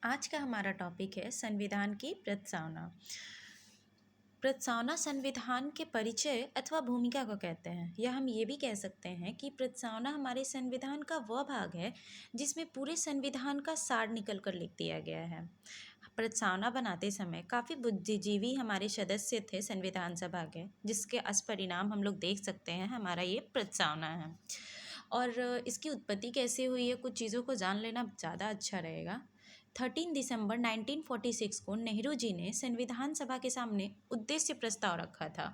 आज का हमारा टॉपिक है संविधान की प्रस्तावना। प्रस्तावना संविधान के परिचय अथवा भूमिका को कहते हैं, या हम ये भी कह सकते हैं कि प्रस्तावना हमारे संविधान का वह भाग है जिसमें पूरे संविधान का सार निकल कर लिख दिया गया है। प्रस्तावना बनाते समय काफ़ी बुद्धिजीवी हमारे सदस्य थे संविधान सभा के, जिसके परिणाम हम लोग देख सकते हैं। हमारा ये प्रस्तावना है और इसकी उत्पत्ति कैसे हुई है, कुछ चीज़ों को जान लेना ज़्यादा अच्छा रहेगा। 13 दिसंबर 1946 को नेहरू जी ने संविधान सभा के सामने उद्देश्य प्रस्ताव रखा था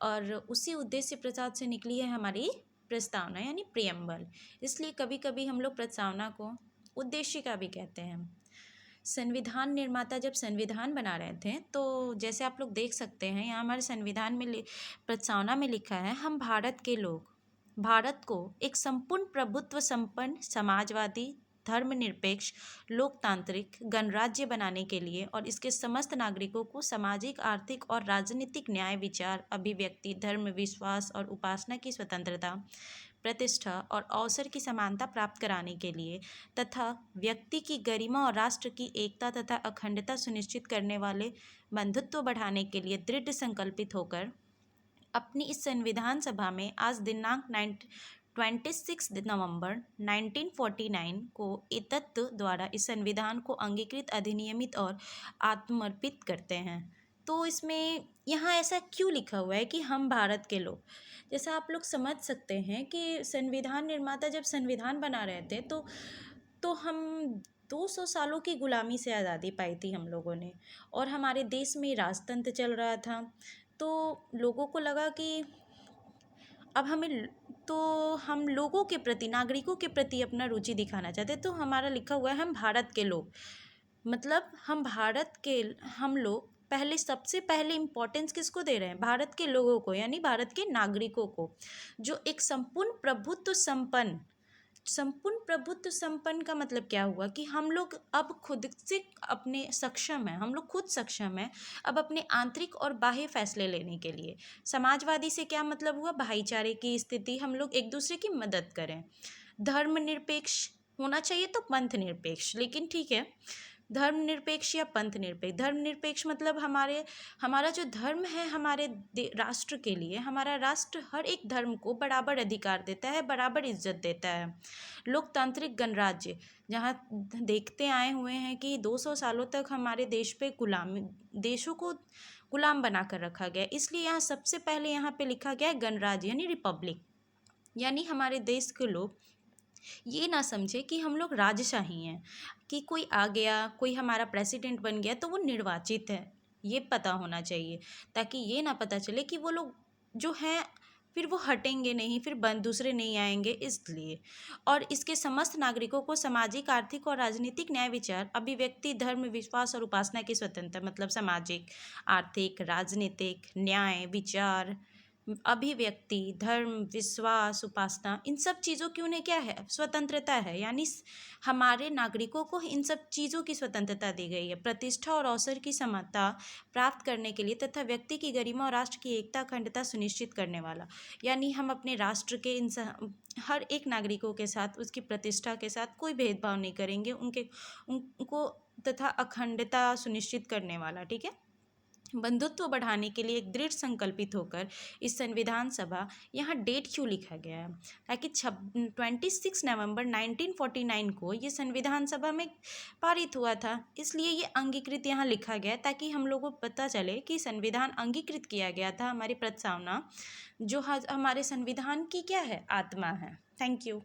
और उसी उद्देश्य प्रस्ताव से निकली है हमारी प्रस्तावना यानी प्रियम्बल। इसलिए कभी कभी हम लोग प्रस्तावना को उद्देशिका भी कहते हैं। संविधान निर्माता जब संविधान बना रहे थे तो जैसे आप लोग देख सकते हैं, यहाँ हमारे संविधान में प्रस्तावना में लिखा है, हम भारत के लोग भारत को एक संपूर्ण प्रभुत्व संपन्न समाजवादी धर्मनिरपेक्ष लोकतांत्रिक गणराज्य बनाने के लिए और इसके समस्त नागरिकों को सामाजिक आर्थिक और राजनीतिक न्याय विचार अभिव्यक्ति धर्म विश्वास और उपासना की स्वतंत्रता प्रतिष्ठा और अवसर की समानता प्राप्त कराने के लिए तथा व्यक्ति की गरिमा और राष्ट्र की एकता तथा अखंडता सुनिश्चित करने वाले बंधुत्व बढ़ाने के लिए दृढ़ संकल्पित होकर अपनी इस संविधान सभा में आज दिनांक 26 नवंबर 1949 को एतत्व द्वारा इस संविधान को अंगीकृत अधिनियमित और आत्मर्पित करते हैं। तो इसमें यहाँ ऐसा क्यों लिखा हुआ है कि हम भारत के लोग, जैसा आप लोग समझ सकते हैं कि संविधान निर्माता जब संविधान बना रहे थे तो हम 200 सालों की गुलामी से आज़ादी पाई थी हम लोगों ने, और हमारे देश में राजतंत्र चल रहा था। तो लोगों को लगा कि अब हम लोगों के प्रति नागरिकों के प्रति अपना रुचि दिखाना चाहते। तो हमारा लिखा हुआ है हम भारत के लोग, मतलब हम लोग सबसे पहले इम्पोर्टेंस किसको दे रहे हैं, भारत के लोगों को, यानी भारत के नागरिकों को, जो एक संपूर्ण प्रभुत्व संपन्न का मतलब क्या हुआ कि हम लोग अब खुद से अपने सक्षम हैं, हम लोग खुद सक्षम हैं अब अपने आंतरिक और बाह्य फैसले लेने के लिए। समाजवादी से क्या मतलब हुआ, भाईचारे की स्थिति, हम लोग एक दूसरे की मदद करें। धर्मनिरपेक्ष होना चाहिए तो पंथ निरपेक्ष, लेकिन ठीक है, धर्मनिरपेक्ष या पंथ निरपेक्ष। धर्मनिरपेक्ष मतलब हमारा जो धर्म है हमारे राष्ट्र के लिए, हमारा राष्ट्र हर एक धर्म को बराबर अधिकार देता है, बराबर इज्जत देता है। लोकतांत्रिक गणराज्य, जहाँ देखते आए हुए हैं कि 200 सालों तक हमारे देश पे देशों को गुलाम बना कर रखा गया, इसलिए यहाँ सबसे पहले यहाँ पे लिखा गया है गणराज्य यानी रिपब्लिक। यानी हमारे देश के लोग ये ना समझे कि हम लोग राजशाही हैं, कि कोई आ गया, कोई हमारा प्रेसिडेंट बन गया तो वो निर्वाचित है, ये पता होना चाहिए, ताकि ये ना पता चले कि वो लोग जो हैं फिर वो हटेंगे नहीं, फिर दूसरे नहीं आएंगे। इसलिए और इसके समस्त नागरिकों को सामाजिक आर्थिक और राजनीतिक न्याय विचार अभिव्यक्ति धर्म विश्वास और उपासना की स्वतंत्रता, मतलब सामाजिक आर्थिक राजनीतिक न्याय विचार अभिव्यक्ति धर्म विश्वास उपासना, इन सब चीज़ों की उन्हें क्या है, स्वतंत्रता है। यानी हमारे नागरिकों को इन सब चीज़ों की स्वतंत्रता दी गई है प्रतिष्ठा और अवसर की समानता प्राप्त करने के लिए तथा व्यक्ति की गरिमा और राष्ट्र की एकता अखंडता सुनिश्चित करने वाला। यानी हम अपने राष्ट्र के हर एक नागरिकों के साथ उसकी प्रतिष्ठा के साथ कोई भेदभाव नहीं करेंगे, उनको तथा अखंडता सुनिश्चित करने वाला। ठीक है, बंधुत्व बढ़ाने के लिए एक दृढ़ संकल्पित होकर इस संविधान सभा, यहाँ डेट क्यों लिखा गया है, ताकि 26 नवंबर 1949 को ये संविधान सभा में पारित हुआ था, इसलिए ये अंगीकृत यहाँ लिखा गया ताकि हम लोगों को पता चले कि संविधान अंगीकृत किया गया था। हमारी प्रस्तावना जो हमारे संविधान की क्या है, आत्मा है। Thank you.